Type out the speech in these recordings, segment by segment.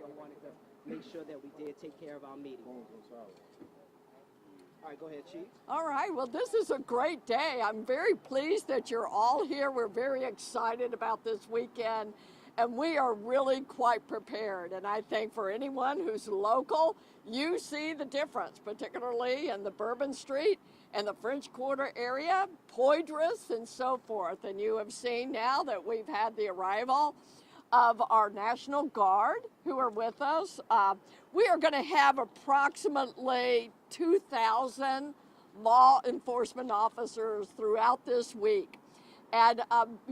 I wanted to make sure that we did take care of our meeting. All right, go ahead, Chief. All right, well, this is a great day. I'm very pleased that you're all here. We're very excited about this weekend, and we are really quite prepared. And I think for anyone who's local, you see the difference, particularly in the Bourbon Street and the French Quarter area, Poydras and so forth. And you have seen now that we've had the arrival of our National Guard who are with us. We are going to have approximately 2,000 law enforcement officers throughout this week. And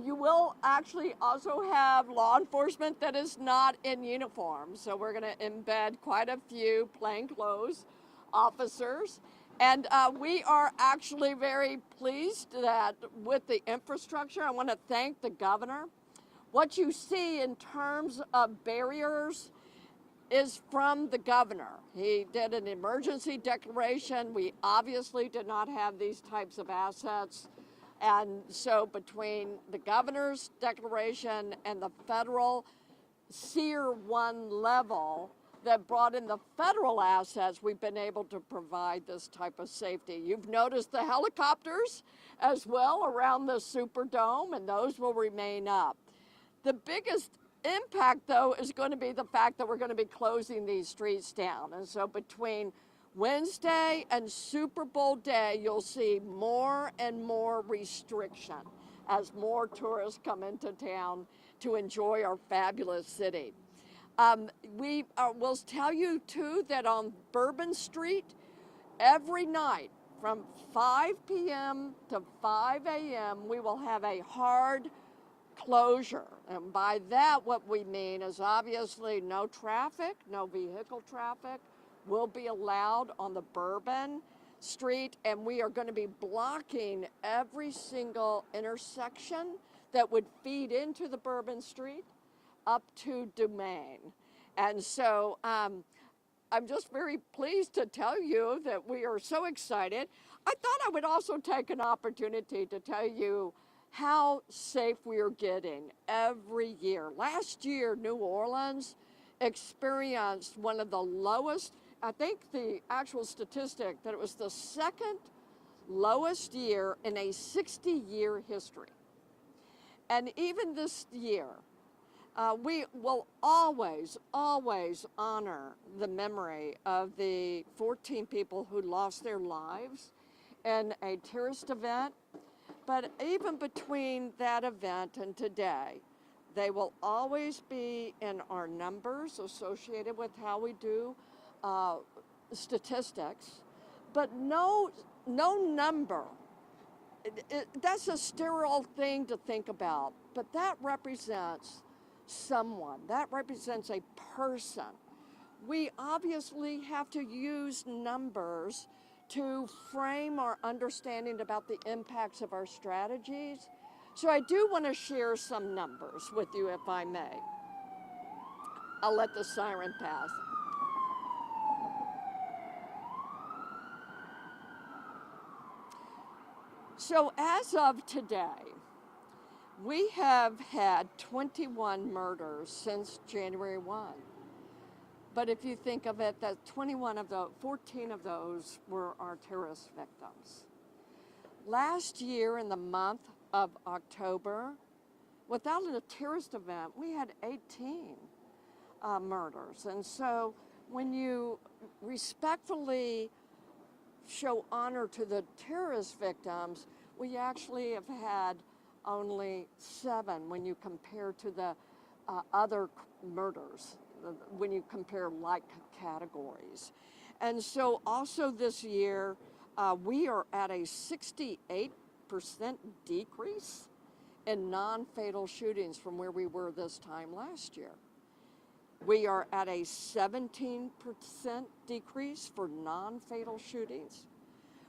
you will actually also have law enforcement that is not in uniform. So we're going to embed quite a few plainclothes officers. And we are actually very pleased that with the infrastructure, I want to thank the governor. What you see in terms of barriers is from the governor. He did an emergency declaration. We obviously did not have these types of assets. And so between the governor's declaration and the federal Tier 1 level that brought in the federal assets, we've been able to provide this type of safety. You've noticed the helicopters as well around the Superdome, and those will remain up. The biggest impact, though, is going to be the fact that we're going to be closing these streets down. And so between Wednesday and Super Bowl day, you'll see more and more restriction as more tourists come into town to enjoy our fabulous city. We will tell you, too, that on Bourbon Street, every night from 5 p.m. to 5 a.m., we will have a hard closure. And by that, what we mean is obviously no traffic, no vehicle traffic will be allowed on the Bourbon Street, and we are going to be blocking every single intersection that would feed into the Bourbon Street up to Domain. And so I'm just very pleased to tell you that we are so excited. I thought I would also take an opportunity to tell you how safe we are getting every year. Last year, New Orleans experienced one of the lowest, I think the actual statistic, that it was the second lowest year in a 60-year history. And even this year, we will always, always honor the memory of the 14 people who lost their lives in a terrorist event. But even between that event and today, they will always be in our numbers associated with how we do statistics. But no number, that's a sterile thing to think about, but that represents someone, that represents a person. We obviously have to use numbers to frame our understanding about the impacts of our strategies. So I do want to share some numbers with you, if I may. I'll let the siren pass. So as of today, we have had 21 murders since January 1. But if you think of it, that 14 of those were our terrorist victims. Last year in the month of October, without a terrorist event, we had 18 murders. And so when you respectfully show honor to the terrorist victims, we actually have had only 7 when you compare to the other murders, when you compare like categories. And so also this year, we are at a 68% decrease in non-fatal shootings from where we were this time last year. We are at a 17% decrease for non-fatal shootings.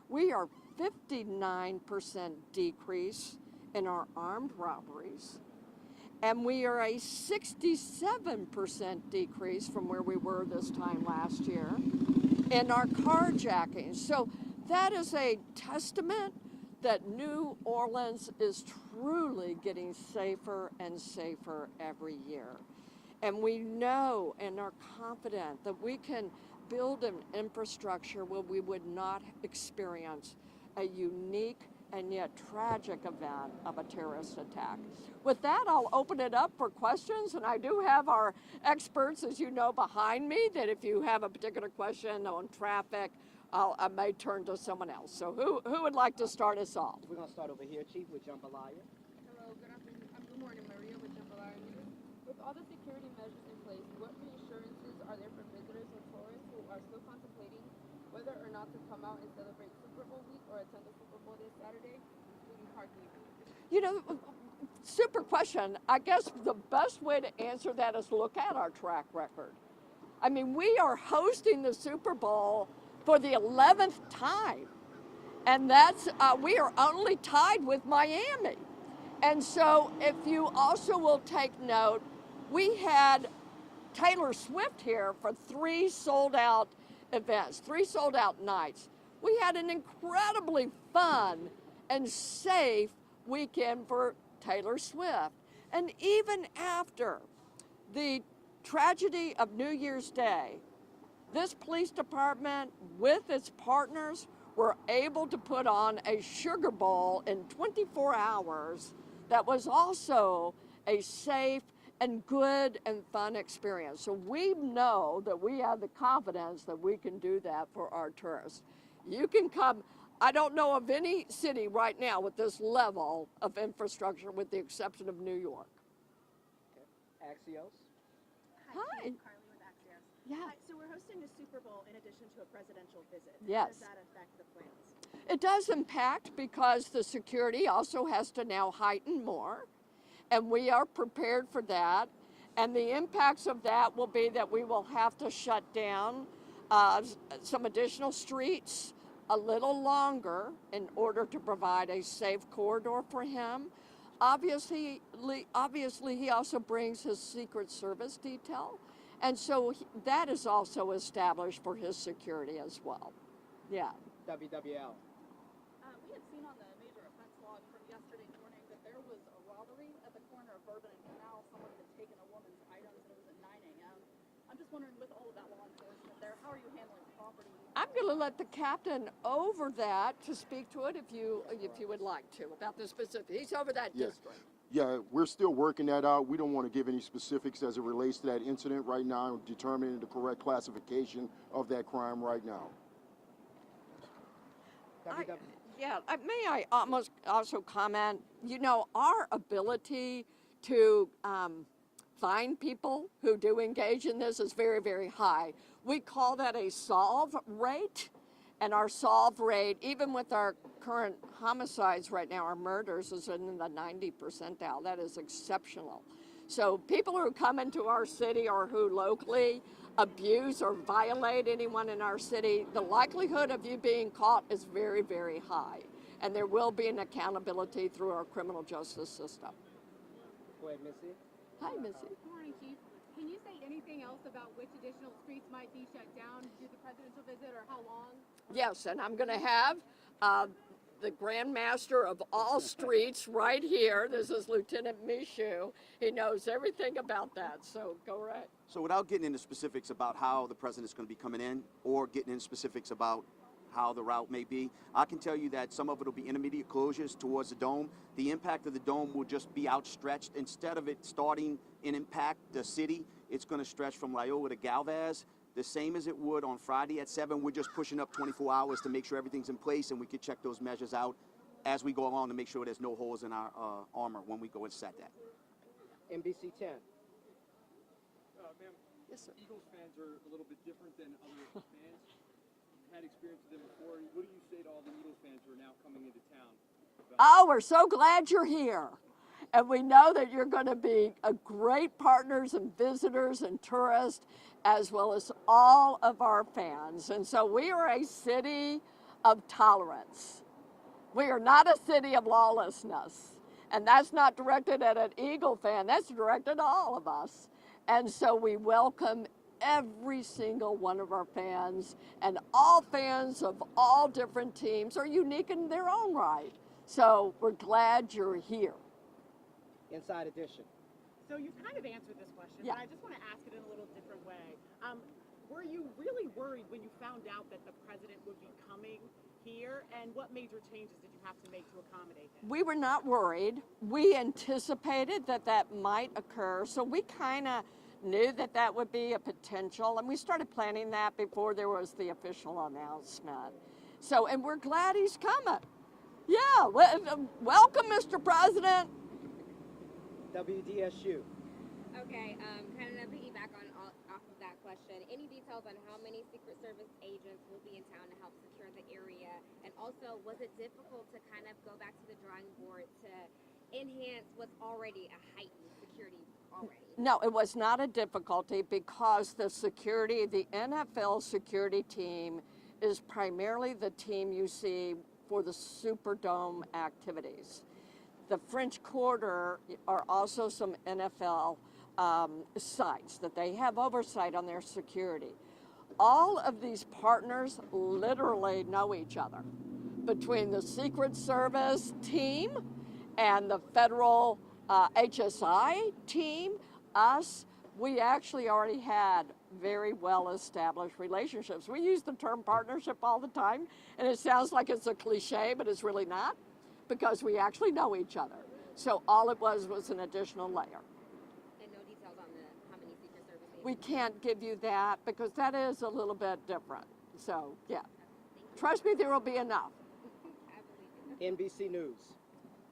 We are 59% decrease in our armed robberies. And we are a 67% decrease from where we were this time last year in our carjackings. So that is a testament that New Orleans is truly getting safer and safer every year. And we know and are confident that we can build an infrastructure where we would not experience a unique and yet tragic event of a terrorist attack. With that, I'll open it up for questions, and I do have our experts, as you know, behind me, that if you have a particular question on traffic, I may turn to someone else. So who would like to start us off? We're going to start over here, Chief, with Jambalaya. Hello, good afternoon. Good morning, Maria with Jambalaya News. With all the security measures in place, what reassurances are there for visitors or tourists who are still contemplating whether or not to come out and celebrate Super Bowl week or attend the Super Bowl this Saturday, including parking? You know, super question. I guess the best way to answer that is look at our track record. I mean, we are hosting the Super Bowl for the 11th time. And that's, we are only tied with Miami. And so if you also will take note, we had Taylor Swift here for 3 sold out events, 3 sold out nights. We had an incredibly fun and safe weekend for Taylor Swift. And even after the tragedy of New Year's Day, this police department with its partners were able to put on a Sugar Bowl in 24 hours that was also a safe and good and fun experience. So we know that we have the confidence that we can do that for our tourists. You can come, I don't know of any city right now with this level of infrastructure with the exception of New York. Okay. Axios. Hi. Carly with Axios. Yeah. So we're hosting the Super Bowl in addition to a presidential visit. Yes. How does that affect the plans? It does impact because the security also has to now heighten more, and we are prepared for that. And the impacts of that will be that we will have to shut down some additional streets a little longer in order to provide a safe corridor for him. Obviously, he also brings his Secret Service detail, and so that is also established for his security as well. Yeah. WWL. We had seen on the major offense log from yesterday morning that there was a robbery at the corner of Bourbon and Canal. Someone had taken a woman's items, and it was at 9 a.m. I'm just wondering, with all of that law enforcement there, how are you handling property? I'm going to let the captain over that to speak to it if you would like to about the specific. He's over that district. Yeah, we're still working that out. We don't want to give any specifics as it relates to that incident right now, determining the correct classification of that crime right now. May I almost also comment, you know, our ability to find people who do engage in this is very, very high. We call that a solve rate, and our solve rate, even with our current homicides right now, our murders, is in the 90 percentile. That is exceptional. So people who come into our city or who locally abuse or violate anyone in our city, the likelihood of you being caught is very, very high. And there will be an accountability through our criminal justice system. Go ahead, Missy. Hi, Missy. Good morning, Chief. Can you say anything else about which additional streets might be shut down due to the presidential visit, or how long? Yes, and I'm going to have the Grand Master of all streets right here. This is Lieutenant Michaud. He knows everything about that, so go right. So without getting into specifics about how the president's going to be coming in or getting into specifics about how the route may be, I can tell you that some of it will be intermediate closures towards the dome. The impact of the dome will just be outstretched. Instead of it starting in impact the city, it's going to stretch from Loyola to Galvez, the same as it would on Friday at 7. We're just pushing up 24 hours to make sure everything's in place, and we can check those measures out as we go along to make sure there's no holes in our armor when we go and set that. NBC 10. Ma'am, Yes, sir. Eagles fans are a little bit different than other fans. Had experience with them before. What do you say to all the Eagles fans who are now coming into town? Oh, we're so glad you're here. And we know that you're going to be a great partners and visitors and tourists, as well as all of our fans. And so we are a city of tolerance. We are not a city of lawlessness. And that's not directed at an Eagle fan, that's directed at all of us. And so we welcome every single one of our fans, and all fans of all different teams are unique in their own right. So we're glad you're here. Inside Edition. So you've kind of answered this question, Yeah. but I just want to ask it in a little different way. Were you really worried when you found out that the president would be coming here, and what major changes did you have to make to accommodate him? We were not worried. We anticipated that that might occur, so we kind of knew that that would be a potential, and we started planning that before there was the official announcement. So, and we're glad he's coming. Yeah, welcome, Mr. President. WDSU. Okay, kind of piggyback off of that question. Any details on how many Secret Service agents will be in town to help secure the area? And also, was it difficult to kind of go back to the drawing board to enhance what's already a heightened security already? No, it was not a difficulty because the security, the NFL security team is primarily the team you see for the Superdome activities. The French Quarter are also some NFL sites that they have oversight on their security. All of these partners literally know each other. Between the Secret Service team and the federal HSI team, us, we actually already had very well-established relationships. We use the term partnership all the time, and it sounds like it's a cliche, but it's really not, because we actually know each other. So all it was an additional layer. And no details on how many Secret Service agents? We can't give you that because that is a little bit different. So, yeah. Trust me, there will be enough. NBC News.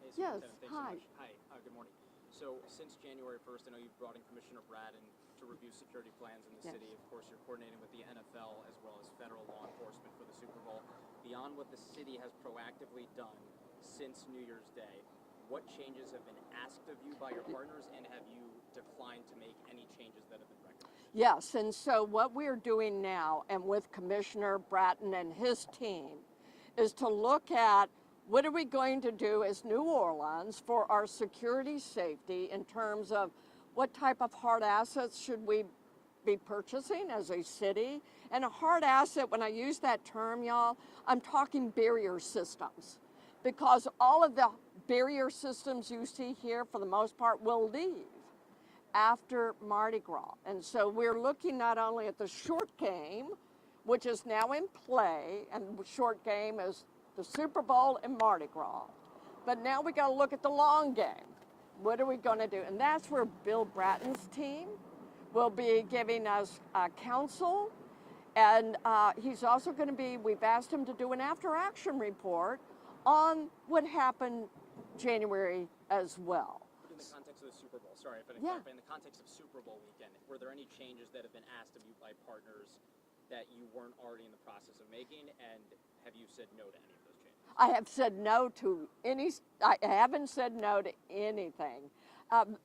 Hey, Yes, Superintendent, thanks hi. so much. Hi, good morning. So since January 1st, I know you've brought in Commissioner Braden to review security plans in the Yes. city. Of course, you're coordinating with the NFL as well as federal law enforcement for the Super Bowl. Beyond what the city has proactively done since New Year's Day, what changes have been asked of you by your partners, and have you declined to make any changes that have been recommended? Yes, and so what we're doing now, and with Commissioner Bratton and his team, is to look at what are we going to do as New Orleans for our security safety in terms of what type of hard assets should we be purchasing as a city. And a hard asset, when I use that term, y'all, I'm talking barrier systems. Because all of the barrier systems you see here, for the most part, will leave after Mardi Gras. And so we're looking not only at the short game, which is now in play, and the short game is the Super Bowl and Mardi Gras, but now we got to look at the long game. What are we going to do? And that's where Bill Bratton's team will be giving us counsel. And he's also going to be, we've asked him to do an after-action report on what happened January as well. But in the context of the Super Bowl, sorry if I didn't Yeah. clarify, in the context of Super Bowl weekend, were there any changes that have been asked of you by partners that you weren't already in the process of making, and have you said no to any of those changes? I have said no to any, I haven't said no to anything.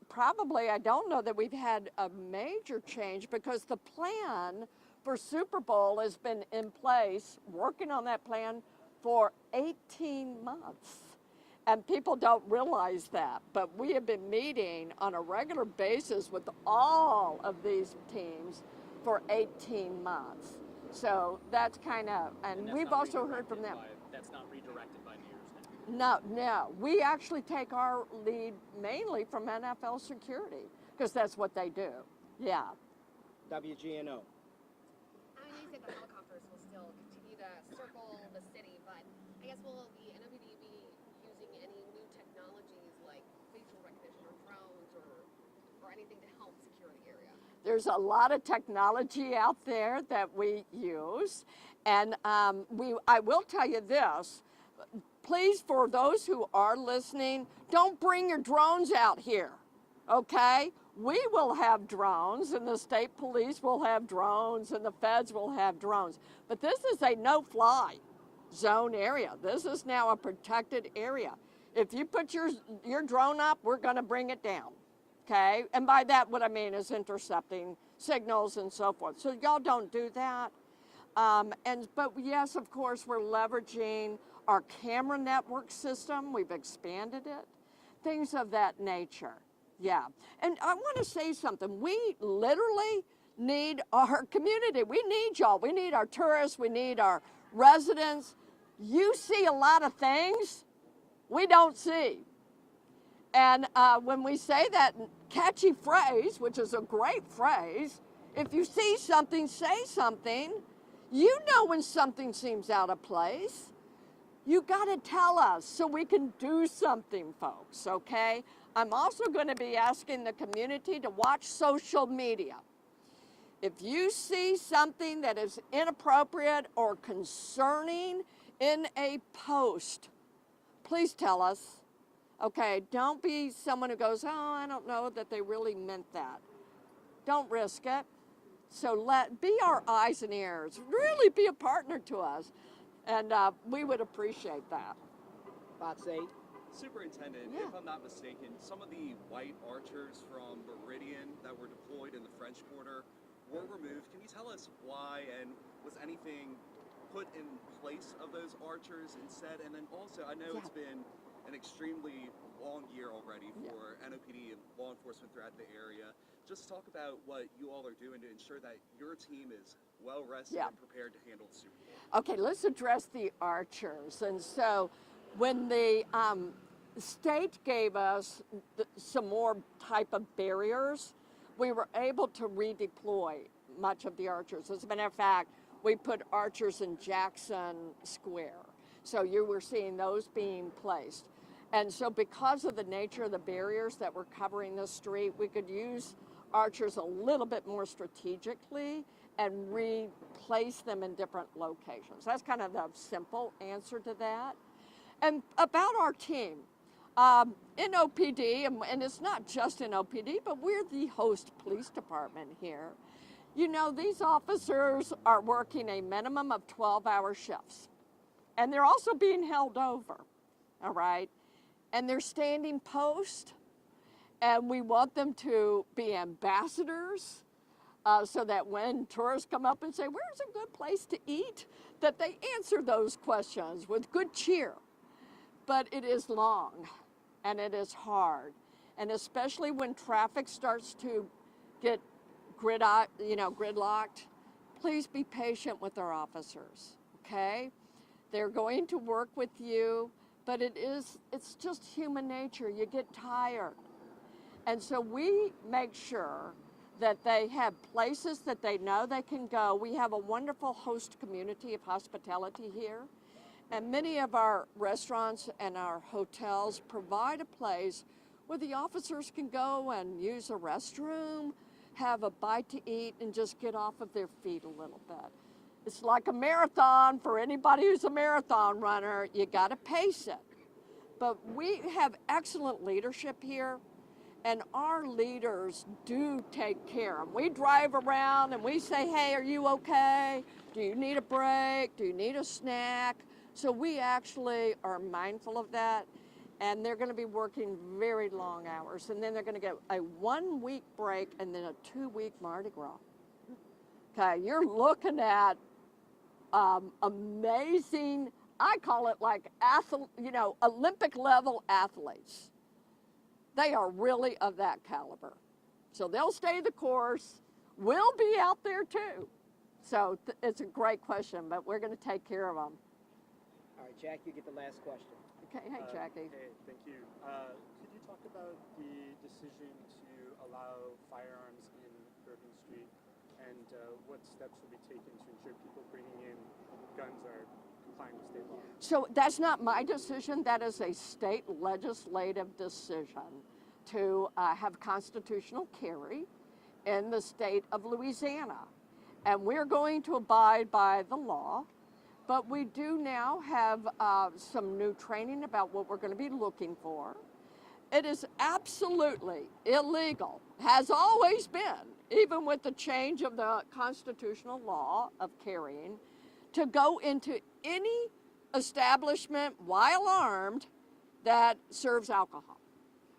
Probably, I don't know that we've had a major change because the plan for Super Bowl has been in place, working on that plan for 18 months. And people don't realize that, but we have been meeting on a regular basis with all of these teams for 18 months. So that's kind of, and that's we've not also heard from them. That's not redirected by New Year's Day. No, we actually take our lead mainly from NFL security because that's what they do. Yeah. WGNO. I know you said the helicopters will still continue to circle the city, but I guess will the NOPD be using any new technologies like facial recognition or drones or anything to help secure the area? There's a lot of technology out there that we use. And I will tell you this, please, for those who are listening, don't bring your drones out here, okay? We will have drones, and the state police will have drones, and the feds will have drones. But this is a no-fly zone area. This is now a protected area. If you put your drone up, we're going to bring it down, okay? And by that, what I mean is intercepting signals and so forth. So y'all don't do that. But yes, of course, we're leveraging our camera network system. We've expanded it, things of that nature. Yeah. And I want to say something. We literally need our community. We need y'all. We need our tourists. We need our residents. You see a lot of things we don't see. And when we say that, catchy phrase, which is a great phrase. If you see something, say something. You know when something seems out of place. You got to tell us so we can do something, folks, okay? I'm also going to be asking the community to watch social media. If you see something that is inappropriate or concerning in a post, please tell us. Okay, don't be someone who goes, oh, I don't know that they really meant that. Don't risk it. So be our eyes and ears. Really be a partner to us. And we would appreciate that. Box 8. Superintendent, Yeah. if I'm not mistaken, some of the white archers from Meridian that were deployed in the French Quarter were removed. Can you tell us why, and was anything put in place of those archers instead? And then also, I know it's been an extremely long year already for NOPD and law enforcement throughout the area. Just talk about what you all are doing to ensure that your team is well rested and prepared to handle the Super Bowl. Okay, let's address the archers. And so when the state gave us some more type of barriers, we were able to redeploy much of the archers. As a matter of fact, we put archers in Jackson Square. So you were seeing those being placed. And so because of the nature of the barriers that were covering the street, we could use archers a little bit more strategically and replace them in different locations. That's kind of the simple answer to that. And about our team, NOPD, and it's not just NOPD, but we're the host police department here. You know, these officers are working a minimum of 12-hour shifts. And they're also being held over, all right? And they're standing post, and we want them to be ambassadors so that when tourists come up and say, where's a good place to eat, that they answer those questions with good cheer. But it is long, and it is hard. And especially when traffic starts to get gridlocked, please be patient with our officers, okay? They're going to work with you, but it's just human nature. You get tired. And so we make sure that they have places that they know they can go. We have a wonderful host community of hospitality here. And many of our restaurants and our hotels provide a place where the officers can go and use a restroom, have a bite to eat, and just get off of their feet a little bit. It's like a marathon. For anybody who's a marathon runner, you got to pace it. But we have excellent leadership here, and our leaders do take care. And we drive around and we say, hey, are you okay? Do you need a break? Do you need a snack? So we actually are mindful of that, and they're going to be working very long hours, and then they're going to get a 1-week break and then a 2-week Mardi Gras. Okay, you're looking at amazing, I call it like Olympic level athletes. They are really of that caliber. So they'll stay the course. We'll be out there too. So it's a great question, but we're going to take care of them. All right, Jack, you get the last question. Okay, hey, Jackie. Hey, thank you. Could you talk about the decision to allow firearms in Bourbon Street and what steps will be taken to ensure people bringing in guns are complying with state law? So that's not my decision. That is a state legislative decision to have constitutional carry in the state of Louisiana. And we're going to abide by the law. But we do now have some new training about what we're going to be looking for. It is absolutely illegal, has always been, even with the change of the constitutional law of carrying, to go into any establishment while armed that serves alcohol.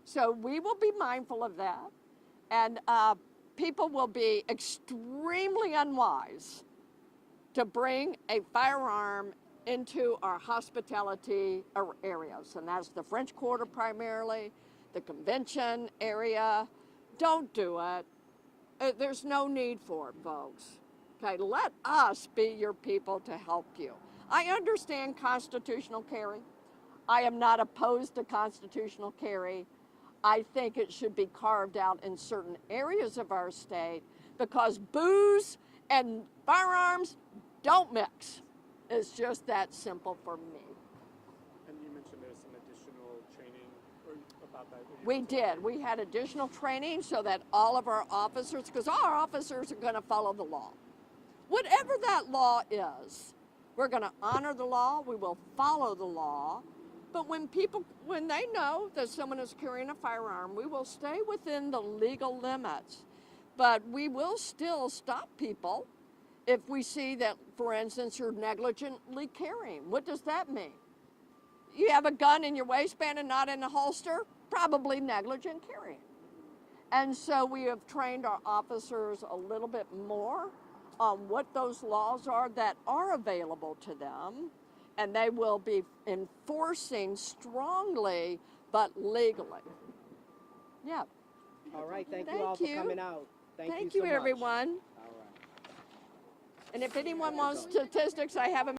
So we will be mindful of that, and people will be extremely unwise to bring a firearm into our hospitality areas. And that's the French Quarter primarily, the convention area. Don't do it. There's no need for it, folks. Okay, let us be your people to help you. I understand constitutional carry. I am not opposed to constitutional carry. I think it should be carved out in certain areas of our state because booze and firearms don't mix. It's just that simple for me. And you mentioned there's some additional training about that. We did. We had additional training so that all of our officers, because all our officers are going to follow the law. Whatever that law is, we're going to honor the law, we will follow the law, but when they know that someone is carrying a firearm, we will stay within the legal limits. But we will still stop people if we see that, for instance, you're negligently carrying. What does that mean? You have a gun in your waistband and not in a holster? Probably negligent carrying. And so we have trained our officers a little bit more on what those laws are that are available to them, and they will be enforcing strongly but legally. Yeah. All right, thank you all for coming out. Thank you so much. everyone. All right. And if anyone wants statistics, I have them.